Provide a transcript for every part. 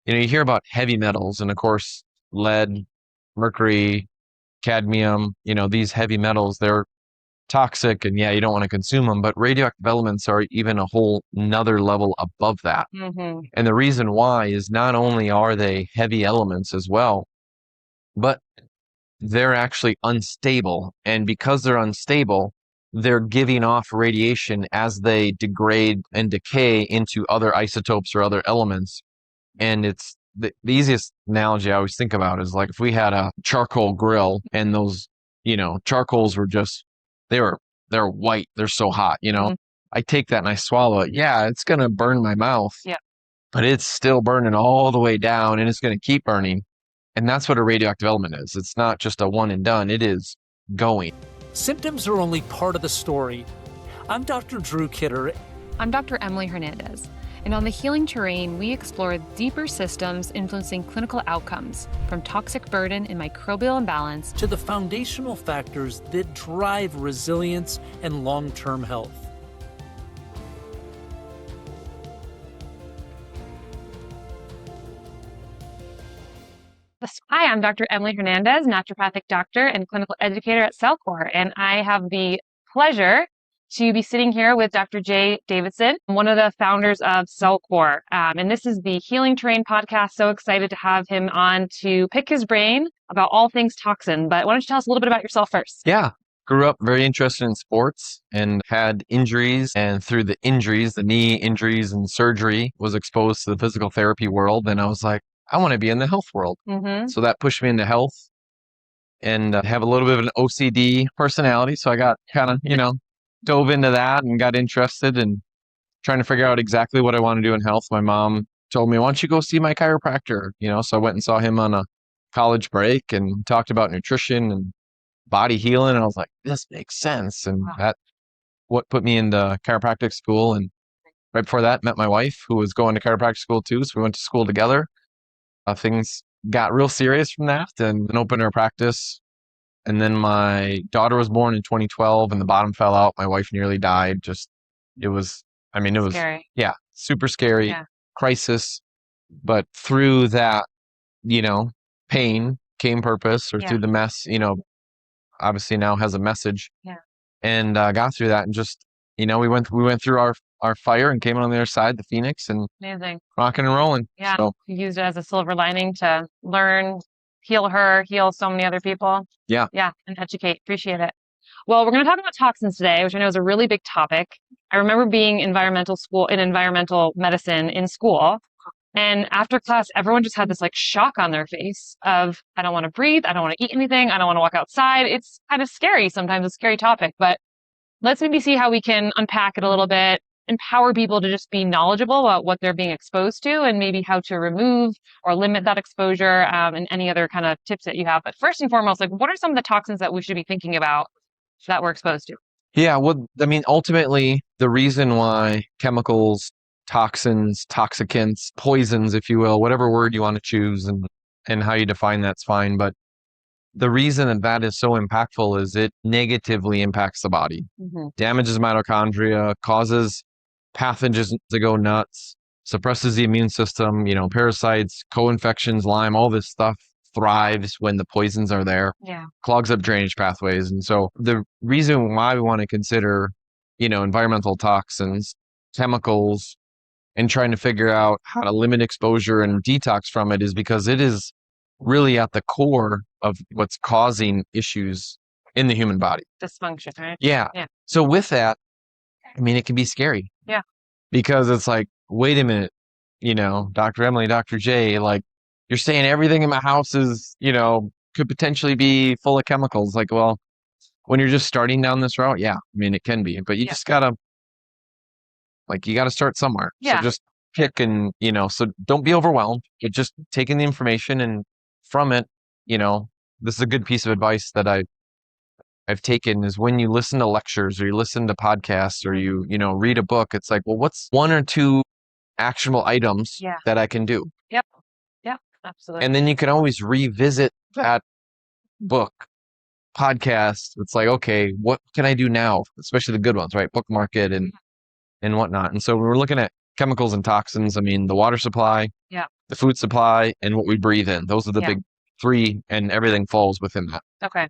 You hear about heavy metals and of course, lead, mercury, cadmium, these heavy metals, they're toxic and yeah, you don't want to consume them, but radioactive elements are even a whole another level above that. And the reason why is not only are they heavy elements as well, but they're actually unstable. And because they're unstable, they're giving off radiation as they degrade and decay into other isotopes or other elements. And it's the easiest analogy I always think about is like if we had a charcoal grill and those, charcoals were just, they're white. They're so hot, I take that and I swallow it. Yeah, it's going to burn my mouth. Yeah. But it's still burning all the way down and it's going to keep burning. And that's what a radioactive element is. It's not just a one and done. It is going. Symptoms are only part of the story. I'm Dr. Drew Kidder. I'm Dr. Emily Hernandez. And on The Healing Terrain, we explore deeper systems influencing clinical outcomes, from toxic burden and microbial imbalance to the foundational factors that drive resilience and long-term health. Hi, I'm Dr. Emily Hernandez, naturopathic doctor and clinical educator at Cellcore, and I have the pleasure to be sitting here with Dr. Jay Davidson, one of the founders of Cellcore. And this is the Healing Terrain podcast. So excited to have him on to pick his brain about all things toxin. But why don't you tell us a little bit about yourself first? Yeah. Grew up very interested in sports and had injuries. And through the injuries, the knee injuries and surgery, was exposed to the physical therapy world. And I was like, I want to be in the health world. So that pushed me into health and have a little bit of an OCD personality. So I got kind of, dove into that and got interested in trying to figure out exactly what I want to do in health. My mom told me, why don't you go see my chiropractor? So I went and saw him on a college break and talked about nutrition and body healing. And I was like, this makes sense. And that what put me into chiropractic school. And right before that, met my wife who was going to chiropractic school too. So we went to school together. Things got real serious from that and opened our practice. And then my daughter was born in 2012 and the bottom fell out. My wife nearly died. It was Scary. Yeah, super scary, crisis. But through that, pain came purpose, or through the mess, obviously now has a message. Yeah. And got through that and just, we went through our fire and came on the other side, the Phoenix, and Amazing. rocking and rolling. Yeah. So, You used it as a silver lining to learn, heal her, heal so many other people. Yeah. Yeah. And educate. Appreciate it. Well, we're going to talk about toxins today, which I know is a really big topic. I remember being in environmental medicine in school. And after class, everyone just had this like shock on their face of, I don't want to breathe. I don't want to eat anything. I don't want to walk outside. It's kind of scary. Sometimes a scary topic, but let's maybe see how we can unpack it a little bit, empower people to just be knowledgeable about what they're being exposed to and maybe how to remove or limit that exposure, and any other kind of tips that you have. But first and foremost, like, what are some of the toxins that we should be thinking about that we're exposed to? yeah, well, ultimately, the reason why chemicals, toxins, toxicants, poisons, if you will, whatever word you want to choose and how you define that's fine. But the reason that is so impactful is it negatively impacts the body, damages mitochondria, causes pathogens to go nuts, suppresses the immune system, parasites, co-infections, Lyme, all this stuff thrives when the poisons are there, clogs up drainage pathways. And so the reason why we want to consider, environmental toxins, chemicals, and trying to figure out how to limit exposure and detox from it is because it is really at the core of what's causing issues in the human body. Dysfunction, right? Yeah. So with that, it can be scary. Yeah. Because it's like, wait a minute, Dr. Emily, Dr. J, like, you're saying everything in my house is, could potentially be full of chemicals. Like, well, when you're just starting down this route, yeah, it can be, but you just gotta, you gotta start somewhere. Yeah. So just pick and, so don't be overwhelmed, but just taking the information and from it, this is a good piece of advice that I've taken is when you listen to lectures or you listen to podcasts or you read a book, it's like, well, what's one or two actionable items that I can do? Yep. Absolutely. And then you can always revisit that book, podcast. It's like, okay, what can I do now? Especially the good ones, right? Bookmark it and whatnot. And so when we're looking at chemicals and toxins, the water supply, the food supply, and what we breathe in. Those are the Yeah. big three, and everything falls within that. Okay.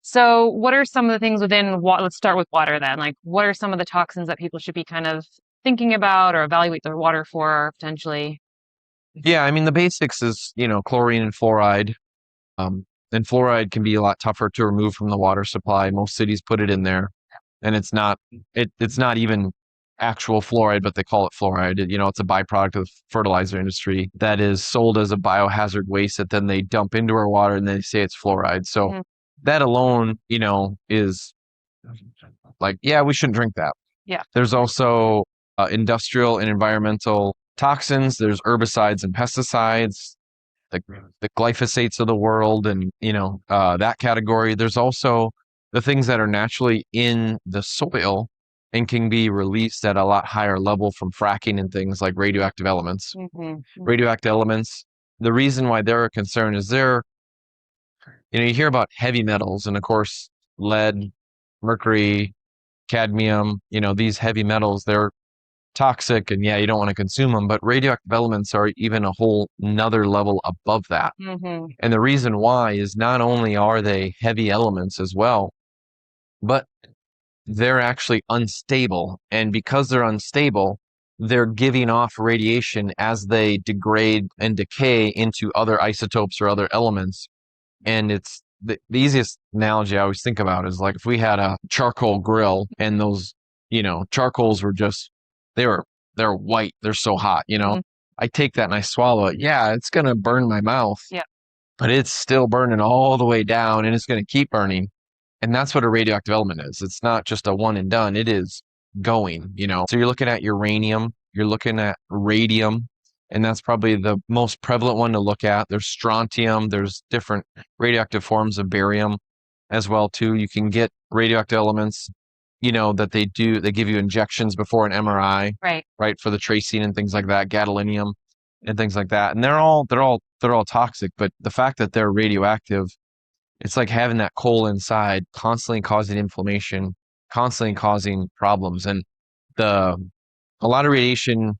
So what are some of the things within water? Let's start with water then. Like, what are some of the toxins that people should be kind of thinking about or evaluate their water for potentially? Yeah, I mean, the basics is, chlorine and fluoride. And fluoride can be a lot tougher to remove from the water supply. Most cities put it in there, and it's not even actual fluoride, but they call it fluoride. It's a byproduct of the fertilizer industry that is sold as a biohazard waste that then they dump into our water and they say it's fluoride. So Mhm. that alone, is like, yeah, we shouldn't drink that. Yeah. There's also industrial and environmental toxins. There's herbicides and pesticides, the glyphosates of the world, and that category. There's also the things that are naturally in the soil and can be released at a lot higher level from fracking and things like radioactive elements. Mhm. Radioactive elements. The reason why they're a concern is you hear about heavy metals, and of course, lead, mercury, cadmium, these heavy metals, they're toxic, and yeah, you don't want to consume them, but radioactive elements are even a whole another level above that. Mhm. And the reason why is not only are they heavy elements as well, but they're actually unstable. And because they're unstable, they're giving off radiation as they degrade and decay into other isotopes or other elements. And it's the easiest analogy I always think about is like if we had a charcoal grill and those, charcoals were just, they're white. They're so hot, Mhm. I take that and I swallow it. Yeah, it's going to burn my mouth. Yeah. But it's still burning all the way down, and it's going to keep burning. And that's what a radioactive element is. It's not just a one and done. It is going, So you're looking at uranium, you're looking at radium, and that's probably the most prevalent one to look at. There's strontium, there's different radioactive forms of barium as well too. You can get radioactive elements, that they give you injections before an MRI, Right. for the tracing and things like that, gadolinium and things like that. And they're all toxic, but the fact that they're radioactive, it's like having that coal inside, constantly causing inflammation, constantly causing problems. And a lot of radiation,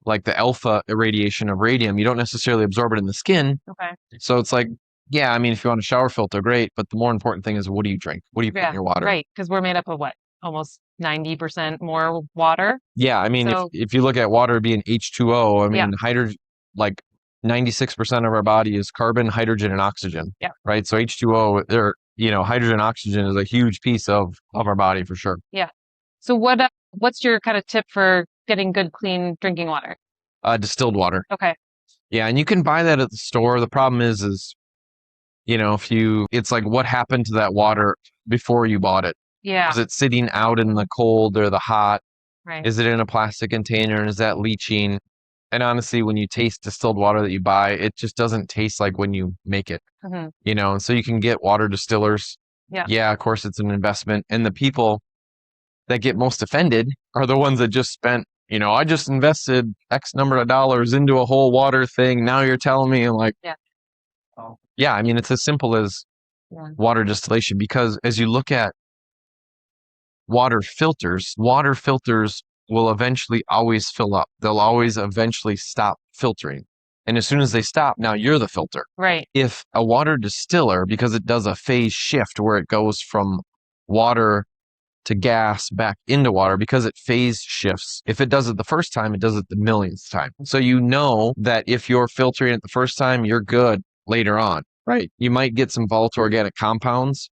like the alpha irradiation of radium, you don't necessarily absorb it in the skin. Okay. So it's like, yeah, I mean, if you want a shower filter, great. But the more important thing is, what do you drink? What do you put in your water? Right. Because we're made up of what? Almost 90% more water. Yeah, I mean, So- if you look at water being H2O, I mean, Yeah. hydrogen, like 96% of our body is carbon, hydrogen, and oxygen. Yeah. Right. So H2O, hydrogen, oxygen is a huge piece of our body for sure. So what's your kind of tip for getting good, clean drinking water? Distilled water. Okay. Yeah, and you can buy that at the store. The problem is, it's like what happened to that water before you bought it? Yeah. Was it sitting out in the cold or the hot? Right. Is it in a plastic container? Is that leaching? And honestly, when you taste distilled water that you buy, it just doesn't taste like when you make it, Mhm. And so you can get water distillers. Yeah. Yeah, of course, it's an investment. And the people that get most offended are the ones that just spent, I just invested X number of dollars into a whole water thing. Now you're telling me, I'm like, Yeah. yeah, I mean, it's as simple as Yeah. water distillation, because as you look at water filters will eventually always fill up. They'll always eventually stop filtering. And as soon as they stop, now you're the filter. Right. If a water distiller, because it does a phase shift where it goes from water to gas back into water, because it phase shifts. If it does it the first time, it does it the millionth time. So you know that if you're filtering it the first time, you're good later on. Right. You might get some volatile organic compounds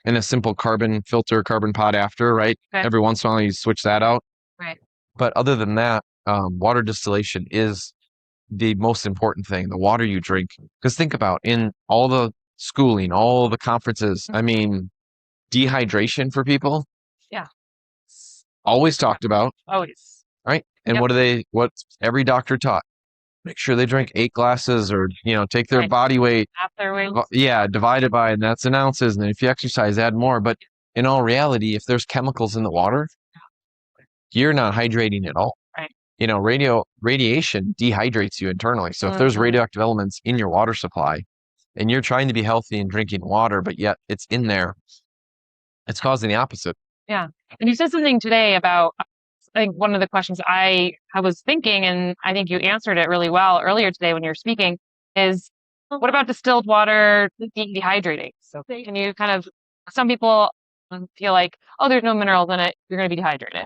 and a simple carbon filter, carbon pod after, right? Okay. Every once in a while you switch that out. Right. But other than that, water distillation is the most important thing, the water you drink. Because think about in all the schooling, all the conferences, I mean, dehydration for people. Yeah. Always talked about, Always. right? And Yep. what every doctor taught? Make sure they drink 8 glasses or, take their Right. body weight. Half their weight. Yeah, divide it by, and that's in ounces. And then if you exercise, add more. But in all reality, if there's chemicals in the water, you're not hydrating at all. Right. Radiation dehydrates you internally. So if there's Mhm. radioactive elements in your water supply and you're trying to be healthy and drinking water, but yet it's in there, it's causing the opposite. And you said something today about I think one of the questions I was thinking, and I think you answered it really well earlier today when you were speaking, is what about distilled water dehydrating? So can you kind of, some people feel like, oh, there's no minerals in it, you're going to be dehydrated.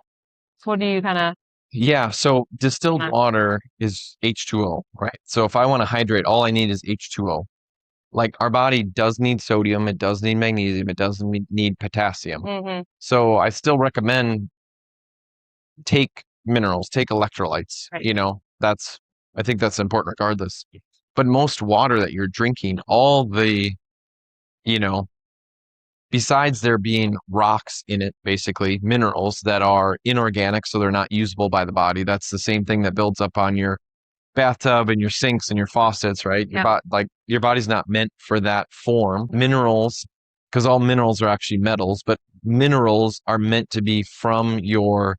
So what do you kind of, Yeah, so distilled Uh. water is H2O, right? So if I want to hydrate, all I need is H2O. Like our body does need sodium, it does need magnesium, it does need potassium. mm-hmm, So I still recommend take minerals, take electrolytes. right, I think that's important regardless. But most water that you're drinking, all the, you know, besides there being rocks in it, basically minerals that are inorganic, so they're not usable by the body. That's the same thing that builds up on your bathtub and your sinks and your faucets, right? Yeah. Your body's not meant for that form. Minerals, because all minerals are actually metals, but minerals are meant to be from your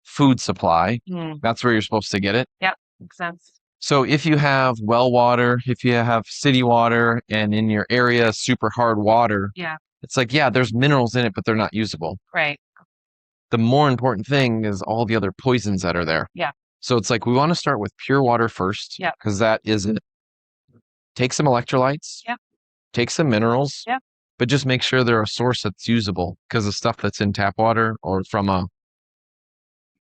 food supply. That's where you're supposed to get it. Yep, makes sense. So if you have well water, if you have city water, and in your area super hard water, Yeah, it's like, yeah, there's minerals in it, but they're not usable. right. The more important thing is all the other poisons that are there. Yeah. So it's like we want to start with pure water first, Yeah. because that is it. Take some electrolytes, Yep. take some minerals, Yep. but just make sure they're a source that's usable, because the stuff that's in tap water or from a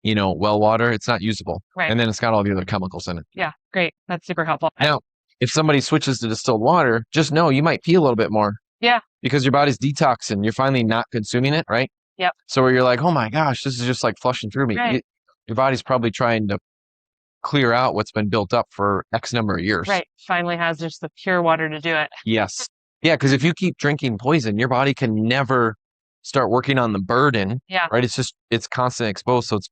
well water, it's not usable. Right. And then it's got all the other chemicals in it. Yeah, great. That's super helpful. Now, if somebody switches to distilled water, just know you might pee a little bit more. Yeah. Because your body's detoxing. You're finally not consuming it, right? Yep. So where you're like, oh my gosh, this is just like flushing through me. Right. Your body's probably trying to clear out what's been built up for X number of years. Right. Finally has just the pure water to do it. Yes. Yeah, because if you keep drinking poison, your body can never start working on the burden. Yeah. Right? It's constantly exposed. So it's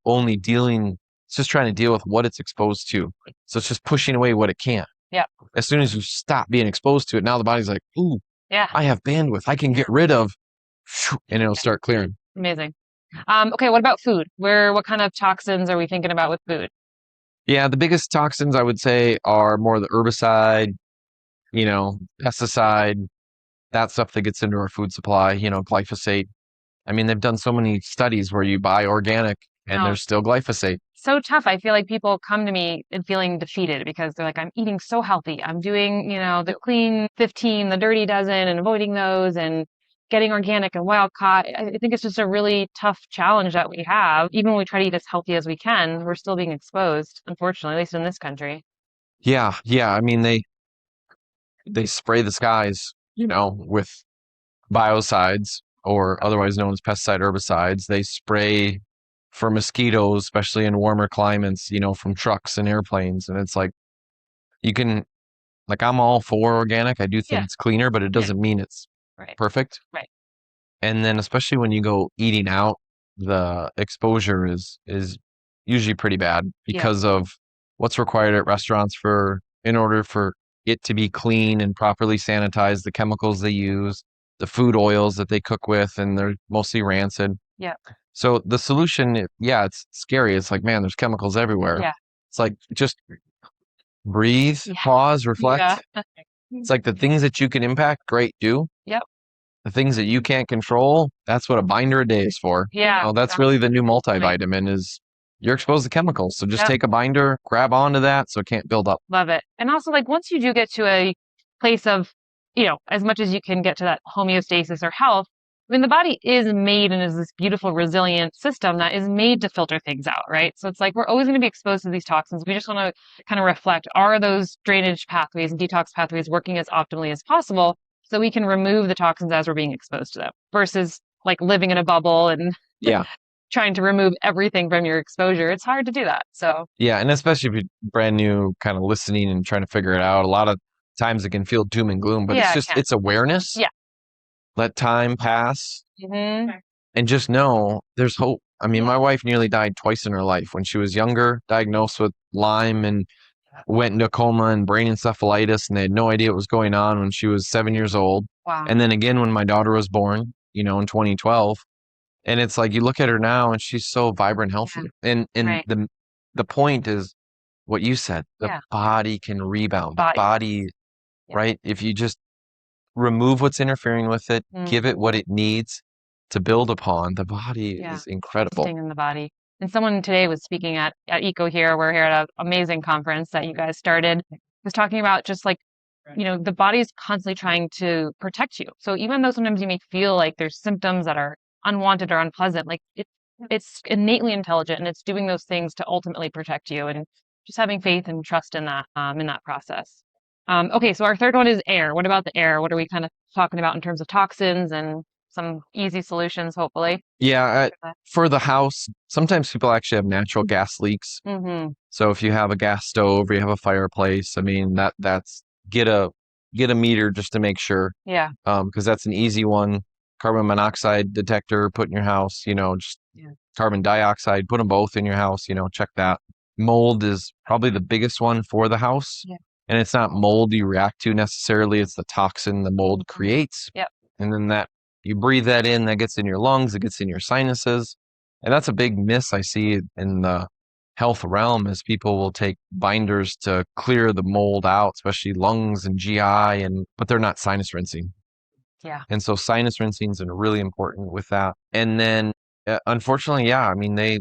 just trying to deal with what it's exposed to. So it's just pushing away what it can't. Yeah. As soon as you stop being exposed to it, now the body's like, ooh, Yeah. I have bandwidth. I can get rid of, and it'll start clearing. Amazing. Okay, what about food? What kind of toxins are we thinking about with food? Yeah, the biggest toxins I would say are more the herbicide, pesticide, that stuff that gets into our food supply, glyphosate. I mean, they've done so many studies where you buy organic and there's still glyphosate. So tough. I feel like people come to me and feeling defeated because they're like, I'm eating so healthy. I'm doing, the clean 15, the dirty dozen, and avoiding those and getting organic and wild caught. I think it's just a really tough challenge that we have. Even when we try to eat as healthy as we can, we're still being exposed, unfortunately, at least in this country. Yeah. I mean, they spray the skies, with biocides, or otherwise known as pesticide herbicides. They spray for mosquitoes, especially in warmer climates, from trucks and airplanes. And it's like, I'm all for organic. I do think it's cleaner, but it doesn't mean it's perfect. Right. And then especially when you go eating out, the exposure is usually pretty bad because of what's required at restaurants in order for it to be clean and properly sanitized, the chemicals they use, the food oils that they cook with, and they're mostly rancid. Yeah. So the solution, it's scary. It's like, man, there's chemicals everywhere. Yeah. It's like, just breathe, pause, reflect. Yeah. It's like the things that you can impact, great, do. Yep. The things that you can't control, that's what a binder a day is for. Yeah. That's really the new multivitamin is you're exposed to chemicals. So just take a binder, grab onto that so it can't build up. Love it. And also, once you do get to a place of, as much as you can get to that homeostasis or health, I mean, the body is made and is this beautiful, resilient system that is made to filter things out, right? So it's like we're always going to be exposed to these toxins. We just want to kind of reflect, are those drainage pathways and detox pathways working as optimally as possible so we can remove the toxins as we're being exposed to them versus living in a bubble and trying to remove everything from your exposure. It's hard to do that. So yeah, and especially if you're brand new, kind of listening and trying to figure it out, a lot of times it can feel doom and gloom, but it's awareness. Yeah. Let time pass mm-hmm. and just know there's hope. I mean, my wife nearly died twice in her life. When she was younger, diagnosed with Lyme and went into coma and brain encephalitis, and they had no idea what was going on when she was 7 years old. Wow. And then again, when my daughter was born, in 2012, and it's like, you look at her now and she's so vibrant, healthy. And the point is what you said, the body can rebound. The body, right? If you just remove what's interfering with it, give it what it needs to build upon, the body is incredible. In the body. And someone today was speaking at Eco here. We're here at an amazing conference that you guys started, was talking about just like, the body's constantly trying to protect you. So even though sometimes you may feel like there's symptoms that are unwanted or unpleasant, like it's innately intelligent and it's doing those things to ultimately protect you, and just having faith and trust in that process. Okay, so our third one is air. What about the air? What are we kind of talking about in terms of toxins and some easy solutions, hopefully? Yeah, for the house, sometimes people actually have natural gas leaks. Mm-hmm. So if you have a gas stove or you have a fireplace, I mean that's get a meter just to make sure. Yeah. Because that's an easy one. Carbon monoxide detector, put in your house, just carbon dioxide, put them both in your house, check that. Mold is probably the biggest one for the house. Yeah. And it's not mold you react to necessarily, it's the toxin the mold creates. Yep. And then that you breathe that in, that gets in your lungs, it gets in your sinuses. And that's a big miss I see in the health realm, is people will take binders to clear the mold out, especially lungs and GI, but they're not sinus rinsing. Yeah. And so sinus rinsing is really important with that. And then unfortunately, the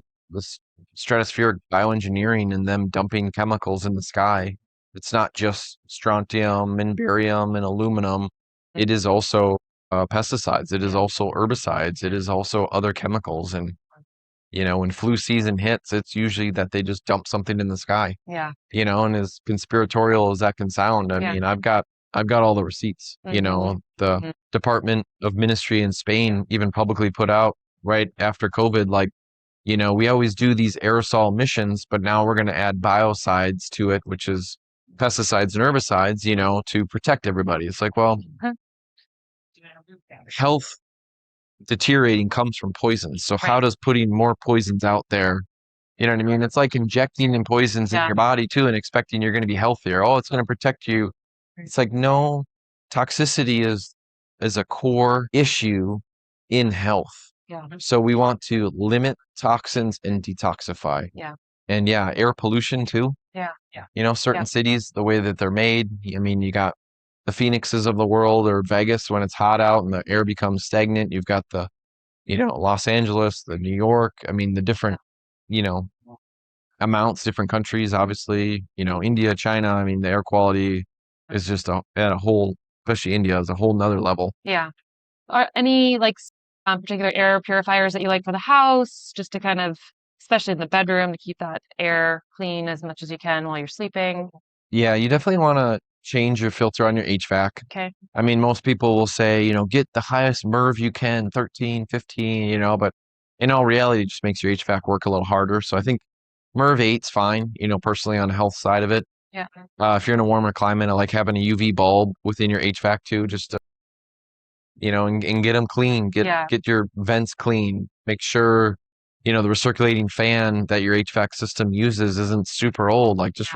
stratospheric bioengineering and them dumping chemicals in the sky. It's not just strontium and barium and aluminum. It is also pesticides. It is also herbicides. It is also other chemicals. And, when flu season hits, it's usually that they just dump something in the sky. Yeah. And as conspiratorial as that can sound, I mean, I've got all the receipts. The Department of Ministry in Spain even publicly put out right after COVID, like, we always do these aerosol emissions, but now we're going to add biocides to it, which is pesticides and herbicides, to protect everybody. It's like, well, health deteriorating comes from poisons. So how does putting more poisons out there, you know what I mean? It's like injecting in poisons in your body too and expecting you're going to be healthier. Oh, it's going to protect you. It's like, no, toxicity is a core issue in health. Yeah. So we want to limit toxins and detoxify. Yeah. And air pollution too. Yeah. Yeah. Certain cities, the way that they're made, I mean, you got the Phoenixes of the world, or Vegas when it's hot out and the air becomes stagnant. You've got the, Los Angeles, the New York. I mean, the different, amounts, different countries, obviously, India, China. I mean, the air quality is just at a whole, especially India, is a whole nother level. Yeah. Are any particular air purifiers that you like for the house, just to kind of, especially in the bedroom, to keep that air clean as much as you can while you're sleeping? Yeah, you definitely want to change your filter on your HVAC. Okay. I mean, most people will say, get the highest MERV you can, 13, 15, but in all reality, it just makes your HVAC work a little harder. So I think MERV 8's fine, personally on the health side of it. Yeah. If you're in a warmer climate, I like having a UV bulb within your HVAC too, just to, and get them clean, get your vents clean, make sure, the recirculating fan that your HVAC system uses isn't super old, like just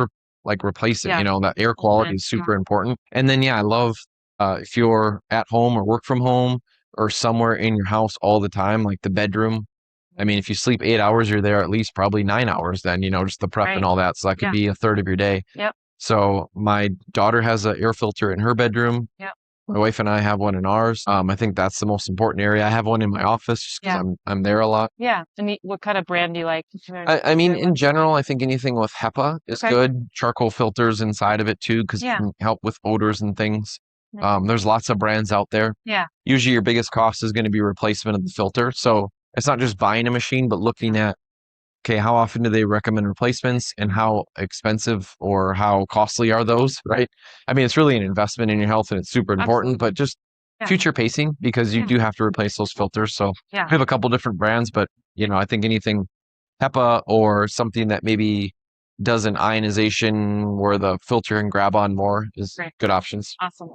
replace it. That air quality is super important. And then, I love if you're at home or work from home or somewhere in your house all the time, like the bedroom. I mean, if you sleep 8 hours, you're there at least probably 9 hours then, just the prep and all that. So that could be a third of your day. Yep. So my daughter has an air filter in her bedroom. Yep. My wife and I have one in ours. I think that's the most important area. I have one in my office just because I'm there a lot. Yeah. And what kind of brand do you like? I mean, in general, I think anything with HEPA is good. Charcoal filters inside of it too, because it can help with odors and things. There's lots of brands out there. Yeah. Usually your biggest cost is going to be replacement of the filter. So it's not just buying a machine, but looking at, okay, how often do they recommend replacements and how expensive or how costly are those, right? I mean, it's really an investment in your health and it's super important, but just future pacing, because you do have to replace those filters. So we have a couple different brands, but I think anything HEPA or something that maybe does an ionization where the filter can grab on more is good options. Awesome.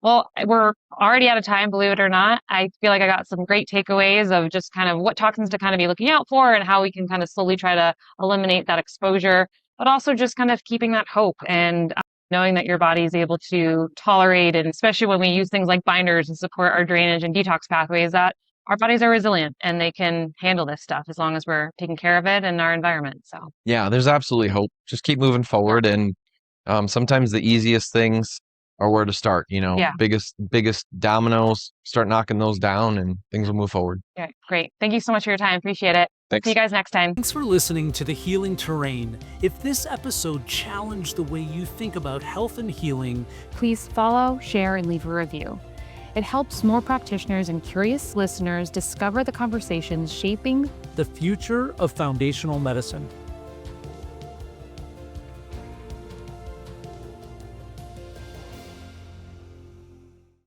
Well, we're already out of time, believe it or not. I feel like I got some great takeaways of just kind of what toxins to kind of be looking out for and how we can kind of slowly try to eliminate that exposure, but also just kind of keeping that hope and knowing that your body is able to tolerate, and especially when we use things like binders and support our drainage and detox pathways, that our bodies are resilient and they can handle this stuff as long as we're taking care of it and our environment. So yeah, there's absolutely hope. Just keep moving forward. And sometimes the easiest things are where to start. Yeah. Biggest dominoes, start knocking those down and things will move forward. Okay, great. Thank you so much for your time. Appreciate it. Thanks. See you guys next time. Thanks for listening to The Healing Terrain. If this episode challenged the way you think about health and healing, please follow, share, and leave a review. It helps more practitioners and curious listeners discover the conversations shaping the future of foundational medicine.